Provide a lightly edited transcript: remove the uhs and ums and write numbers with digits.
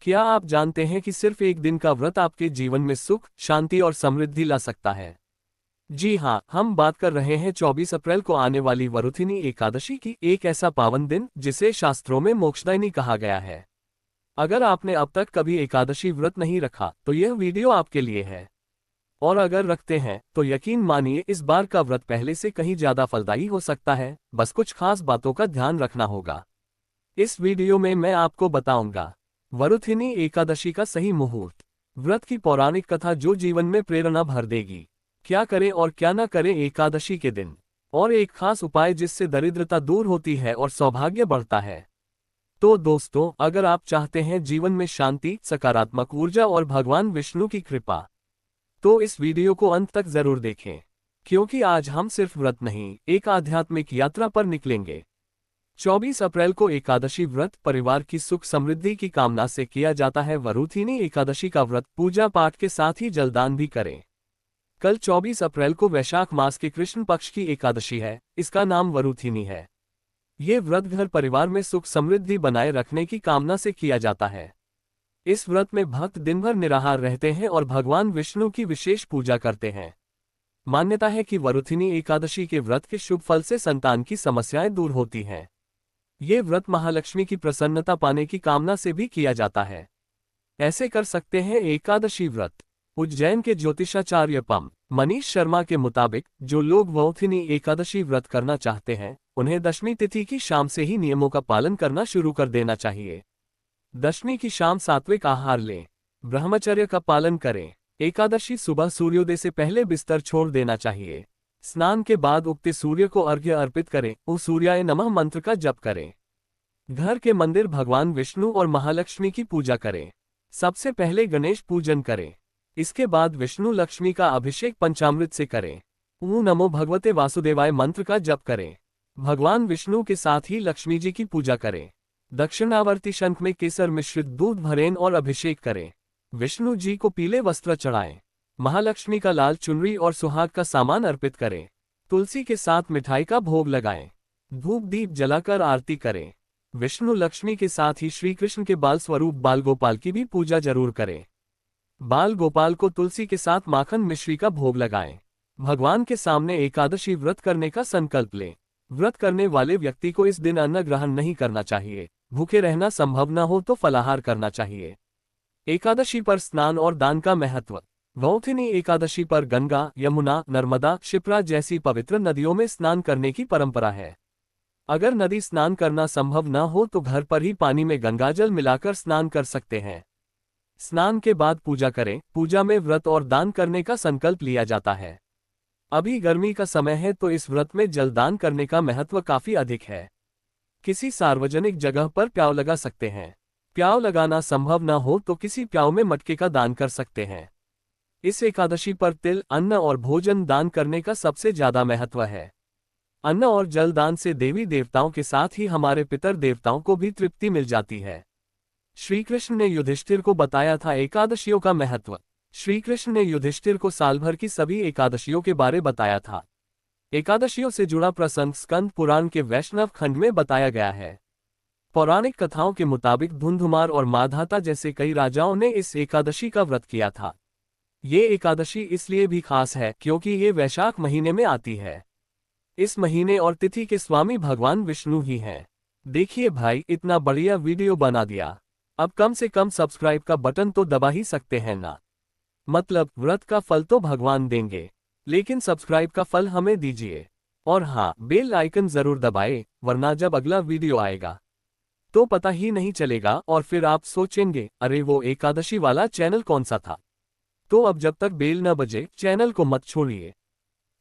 क्या आप जानते हैं कि सिर्फ एक दिन का व्रत आपके जीवन में सुख, शांति और समृद्धि ला सकता है? जी हाँ, हम बात कर रहे हैं 24 अप्रैल को आने वाली वरुथिनी एकादशी की, एक ऐसा पावन दिन जिसे शास्त्रों में मोक्षदायिनी कहा गया है। अगर आपने अब तक कभी एकादशी व्रत नहीं रखा तो यह वीडियो आपके लिए है। और अगर रखते हैं तो यकीन मानिए इस बार का व्रत पहले से कहीं ज्यादा फलदायी हो सकता है। बस कुछ खास बातों का ध्यान रखना होगा। इस वीडियो में मैं आपको बताऊंगा वरुथिनी एकादशी का सही मुहूर्त, व्रत की पौराणिक कथा जो जीवन में प्रेरणा भर देगी, क्या करें और क्या न करें एकादशी के दिन, और एक खास उपाय जिससे दरिद्रता दूर होती है और सौभाग्य बढ़ता है। तो दोस्तों, अगर आप चाहते हैं जीवन में शांति, सकारात्मक ऊर्जा और भगवान विष्णु की कृपा, तो इस वीडियो को अंत तक जरूर देखें, क्योंकि आज हम सिर्फ व्रत नहीं, एक आध्यात्मिक यात्रा पर निकलेंगे। 24 अप्रैल को एकादशी व्रत परिवार की सुख समृद्धि की कामना से किया जाता है। वरुथिनी एकादशी का व्रत पूजा पाठ के साथ ही जलदान भी करें। कल 24 अप्रैल को वैशाख मास के कृष्ण पक्ष की एकादशी है। इसका नाम वरुथिनी है। ये व्रत घर परिवार में सुख समृद्धि बनाए रखने की कामना से किया जाता है। इस व्रत में भक्त दिन भर निराहार रहते हैं और भगवान विष्णु की विशेष पूजा करते हैं। मान्यता है कि वरुथिनी एकादशी के व्रत के शुभ फल से संतान की समस्याएं दूर होती हैं। ये व्रत महालक्ष्मी की प्रसन्नता पाने की कामना से भी किया जाता है। ऐसे कर सकते हैं एकादशी व्रत। उज्जैन के ज्योतिषाचार्य पम मनीष शर्मा के मुताबिक जो लोग वरुथिनी एकादशी व्रत करना चाहते हैं, उन्हें दशमी तिथि की शाम से ही नियमों का पालन करना शुरू कर देना चाहिए। दशमी की शाम सात्विक आहार लें, ब्रह्मचर्य का पालन करें। एकादशी सुबह सूर्योदय से पहले बिस्तर छोड़ देना चाहिए। स्नान के बाद उगते सूर्य को अर्घ्य अर्पित करें। ओ सूर्याय नमः मंत्र का जप करें। घर के मंदिर भगवान विष्णु और महालक्ष्मी की पूजा करें। सबसे पहले गणेश पूजन करें। इसके बाद विष्णु लक्ष्मी का अभिषेक पंचामृत से करें। ओम नमो भगवते वासुदेवाय मंत्र का जप करें। भगवान विष्णु के साथ ही लक्ष्मी जी की पूजा करें। दक्षिणावर्ती शंख में केसर मिश्रित दूध भरें और अभिषेक करें। विष्णु जी को पीले वस्त्र चढ़ाएं। महालक्ष्मी का लाल चुनरी और सुहाग का सामान अर्पित करें। तुलसी के साथ मिठाई का भोग लगाएं। धूप दीप जलाकर आरती करें। विष्णु लक्ष्मी के साथ ही श्री कृष्ण के बाल स्वरूप बाल गोपाल की भी पूजा जरूर करें। बाल गोपाल को तुलसी के साथ माखन मिश्री का भोग लगाएं। भगवान के सामने एकादशी व्रत करने का संकल्प लें। व्रत करने वाले व्यक्ति को इस दिन अन्न ग्रहण नहीं करना चाहिए। भूखे रहना संभव न हो तो फलाहार करना चाहिए। एकादशी पर स्नान और दान का महत्व। वरुथिनी एकादशी पर गंगा, यमुना, नर्मदा, क्षिप्रा जैसी पवित्र नदियों में स्नान करने की परंपरा है। अगर नदी स्नान करना संभव न हो तो घर पर ही पानी में गंगाजल मिलाकर स्नान कर सकते हैं। स्नान के बाद पूजा करें। पूजा में व्रत और दान करने का संकल्प लिया जाता है। अभी गर्मी का समय है तो इस व्रत में जलदान करने का महत्व काफी अधिक है। किसी सार्वजनिक जगह पर प्याऊ लगा सकते हैं। प्याऊ लगाना संभव न हो तो किसी प्याऊ में मटके का दान कर सकते हैं। इस एकादशी पर तिल, अन्न और भोजन दान करने का सबसे ज्यादा महत्व है। अन्न और जल दान से देवी देवताओं के साथ ही हमारे पितर देवताओं को भी तृप्ति मिल जाती है। श्री कृष्ण ने युधिष्ठिर को बताया था एकादशियों का महत्व। श्री कृष्ण ने युधिष्ठिर को साल भर की सभी एकादशियों के बारे बताया था। एकादशियों से जुड़ा प्रसंग स्कंद पुराण के वैष्णव खंड में बताया गया है। पौराणिक कथाओं के मुताबिक धुंधुमार और माधाता जैसे कई राजाओं ने इस एकादशी का व्रत किया था। ये एकादशी इसलिए भी खास है क्योंकि ये वैशाख महीने में आती है। इस महीने और तिथि के स्वामी भगवान विष्णु ही हैं। देखिए भाई, इतना बढ़िया वीडियो बना दिया, अब कम से कम सब्सक्राइब का बटन तो दबा ही सकते हैं ना। मतलब व्रत का फल तो भगवान देंगे, लेकिन सब्सक्राइब का फल हमें दीजिए। और हाँ, बेल आइकन जरूर दबाएं, वरना जब अगला वीडियो आएगा तो पता ही नहीं चलेगा और फिर आप सोचेंगे अरे वो एकादशी वाला चैनल कौन सा था। तो अब जब तक बेल न बजे चैनल को मत छोड़िए।